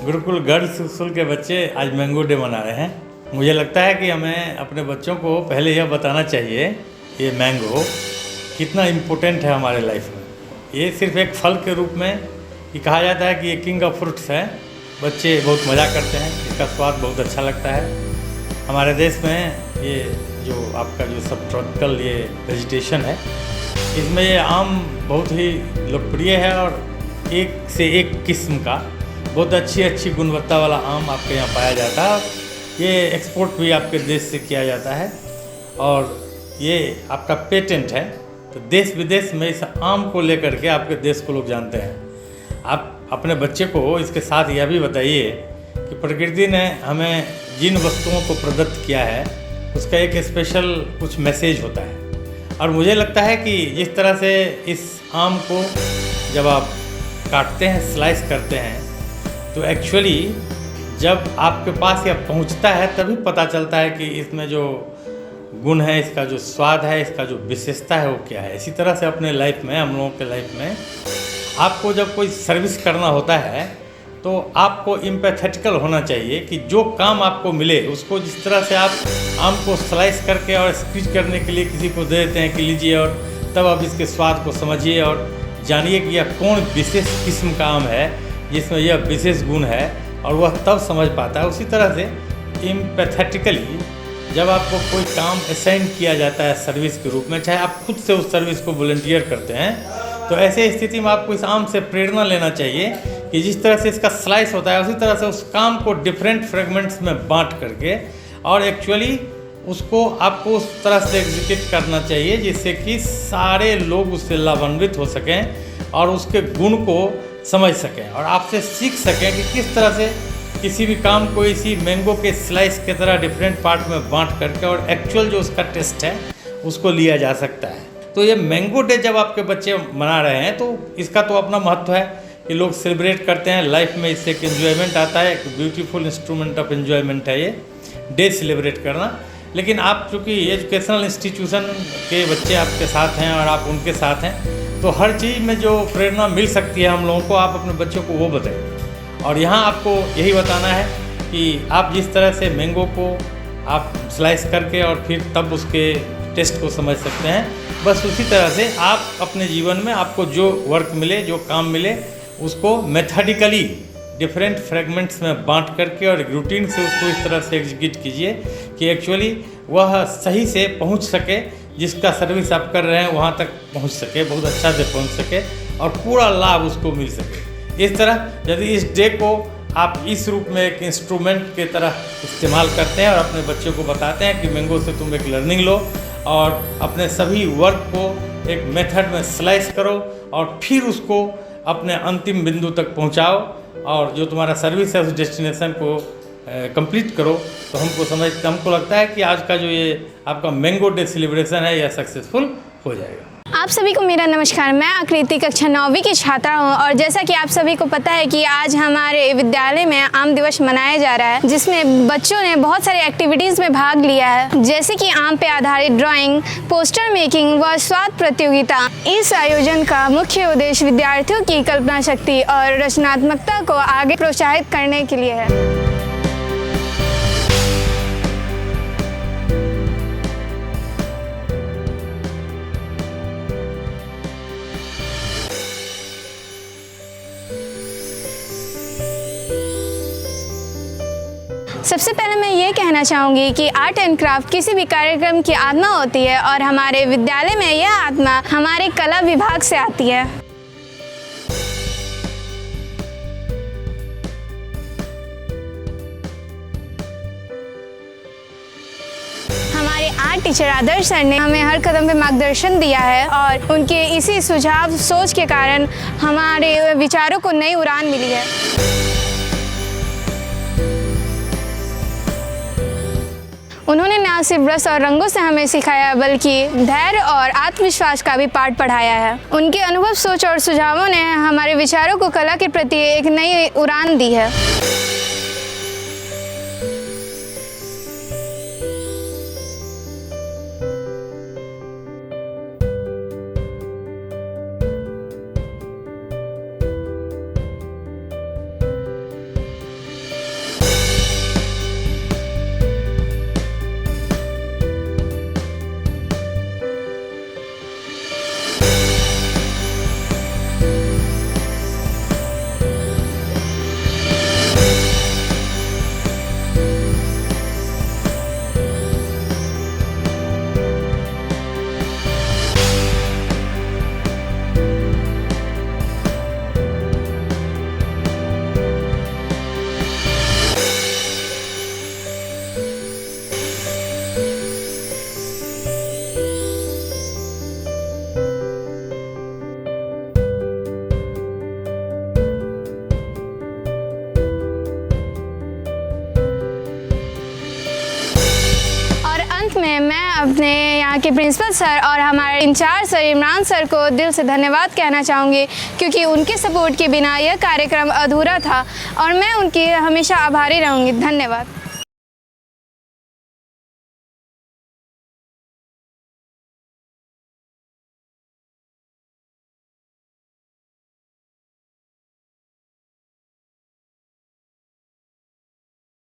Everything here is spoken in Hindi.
गुरुकुल गर्ल्स स्कूल के बच्चे आज मैंगो डे मना रहे हैं। मुझे लगता है कि हमें अपने बच्चों को पहले यह बताना चाहिए ये मैंगो कितना इम्पोर्टेंट है हमारे लाइफ में। ये सिर्फ एक फल के रूप में ये कहा जाता है कि ये किंग ऑफ फ्रूट्स है। बच्चे बहुत मज़ा करते हैं, इसका स्वाद बहुत अच्छा लगता है। हमारे देश में ये जो आपका जो सब ट्रॉपिकल ये वेजिटेशन है, इसमें ये आम बहुत ही लोकप्रिय है और एक से एक किस्म का बहुत अच्छी गुणवत्ता वाला आम आपके यहाँ पाया जाता है। ये एक्सपोर्ट भी आपके देश से किया जाता है और ये आपका पेटेंट है, तो देश विदेश में इस आम को लेकर के आपके देश को लोग जानते हैं। आप अपने बच्चे को इसके साथ यह भी बताइए कि प्रकृति ने हमें जिन वस्तुओं को प्रदत्त किया है उसका एक स्पेशल कुछ मैसेज होता है। और मुझे लगता है कि जिस तरह से इस आम को जब आप काटते हैं, स्लाइस करते हैं, तो एक्चुअली जब आपके पास यह पहुंचता है तभी पता चलता है कि इसमें जो गुण है, इसका जो स्वाद है, इसका जो विशेषता है वो क्या है। इसी तरह से अपने लाइफ में, हम लोगों के लाइफ में आपको जब कोई सर्विस करना होता है तो आपको एम्पैथेटिकल होना चाहिए कि जो काम आपको मिले उसको जिस तरह से आप आम को स्लाइस करके और स्क्वीज करने के लिए किसी को दे देते हैं कि लीजिए, और तब आप इसके स्वाद को समझिए और जानिए कि यह कौन विशेष किस्म का आम है जिसमें यह विशेष गुण है, और वह तब समझ पाता है। उसी तरह से एम्पैथेटिकली जब आपको कोई काम असाइन किया जाता है सर्विस के रूप में, चाहे आप खुद से उस सर्विस को वॉलंटियर करते हैं, तो ऐसे स्थिति में आपको इस आम से प्रेरणा लेना चाहिए कि जिस तरह से इसका स्लाइस होता है उसी तरह से उस काम को डिफरेंट फ्रेगमेंट्स में बांट करके और एक्चुअली उसको आपको उस तरह से एग्जीक्यूट करना चाहिए जिससे कि सारे लोग उससे लाभान्वित हो सकें और उसके गुण को समझ सकें और आपसे सीख सकें कि किस तरह से किसी भी काम को इसी मैंगो के स्लाइस की तरह डिफरेंट पार्ट में बांट करके और एक्चुअल जो उसका टेस्ट है उसको लिया जा सकता है। तो ये मैंगो डे जब आपके बच्चे मना रहे हैं तो इसका तो अपना महत्व है कि लोग सेलिब्रेट करते हैं लाइफ में, इससे एक एन्जॉयमेंट आता है, एक ब्यूटीफुल इंस्ट्रूमेंट ऑफ एन्जॉयमेंट है ये डे सेलिब्रेट करना। लेकिन आप चूँकि एजुकेशनल इंस्टीट्यूशन के बच्चे आपके साथ हैं और आप उनके साथ हैं, तो हर चीज़ में जो प्रेरणा मिल सकती है हम लोगों को, आप अपने बच्चों को वो बताएं। और यहाँ आपको यही बताना है कि आप जिस तरह से मैंगो को आप स्लाइस करके और फिर तब उसके टेस्ट को समझ सकते हैं, बस उसी तरह से आप अपने जीवन में आपको जो वर्क मिले, जो काम मिले, उसको मेथडिकली डिफरेंट फ्रेगमेंट्स में बांट करके और रूटीन से उसको इस तरह से एग्जीक्यूट कीजिए कि एक्चुअली वह सही से पहुंच सके, जिसका सर्विस आप कर रहे हैं वहां तक पहुंच सके, बहुत अच्छा से पहुंच सके और पूरा लाभ उसको मिल सके। इस तरह यदि इस डे को आप इस रूप में एक इंस्ट्रूमेंट के तरह इस्तेमाल करते हैं और अपने बच्चों को बताते हैं कि मैंगो से तुम एक लर्निंग लो और अपने सभी वर्क को एक मेथड में स्लाइस करो और फिर उसको अपने अंतिम बिंदु तक पहुंचाओ और जो तुम्हारा सर्विस है उस डेस्टिनेशन को कंप्लीट करो, तो हमको लगता है कि आज का जो ये आपका मैंगो डे सेलिब्रेशन है यह सक्सेसफुल हो जाएगा। आप सभी को मेरा नमस्कार। मैं आकृति कक्षा 9वीं की छात्रा हूं और जैसा कि आप सभी को पता है कि आज हमारे विद्यालय में आम दिवस मनाया जा रहा है, जिसमें बच्चों ने बहुत सारे एक्टिविटीज़ में भाग लिया है, जैसे कि आम पे आधारित ड्राइंग, पोस्टर मेकिंग व स्वाद प्रतियोगिता। इस आयोजन का मुख्य उद्देश्य विद्यार्थियों की कल्पना शक्ति और रचनात्मकता को आगे प्रोत्साहित करने के लिए है। सबसे पहले मैं ये कहना चाहूँगी कि आर्ट एंड क्राफ्ट किसी भी कार्यक्रम की आत्मा होती है और हमारे विद्यालय में यह आत्मा हमारे कला विभाग से आती है। हमारे आर्ट टीचर आदर्श सर ने हमें हर कदम पे मार्गदर्शन दिया है और उनके इसी सुझाव सोच के कारण हमारे विचारों को नई उड़ान मिली है। उन्होंने न सिर्फ रस और रंगों से हमें सिखाया बल्कि धैर्य और आत्मविश्वास का भी पाठ पढ़ाया है। उनके अनुभव, सोच और सुझावों ने हमारे विचारों को कला के प्रति एक नई उड़ान दी है। अपने यहाँ के प्रिंसिपल सर और हमारे इंचार्ज सर इमरान सर को दिल से धन्यवाद कहना चाहूँगी, क्योंकि उनके सपोर्ट के बिना यह कार्यक्रम अधूरा था और मैं उनकी हमेशा आभारी रहूँगी। धन्यवाद।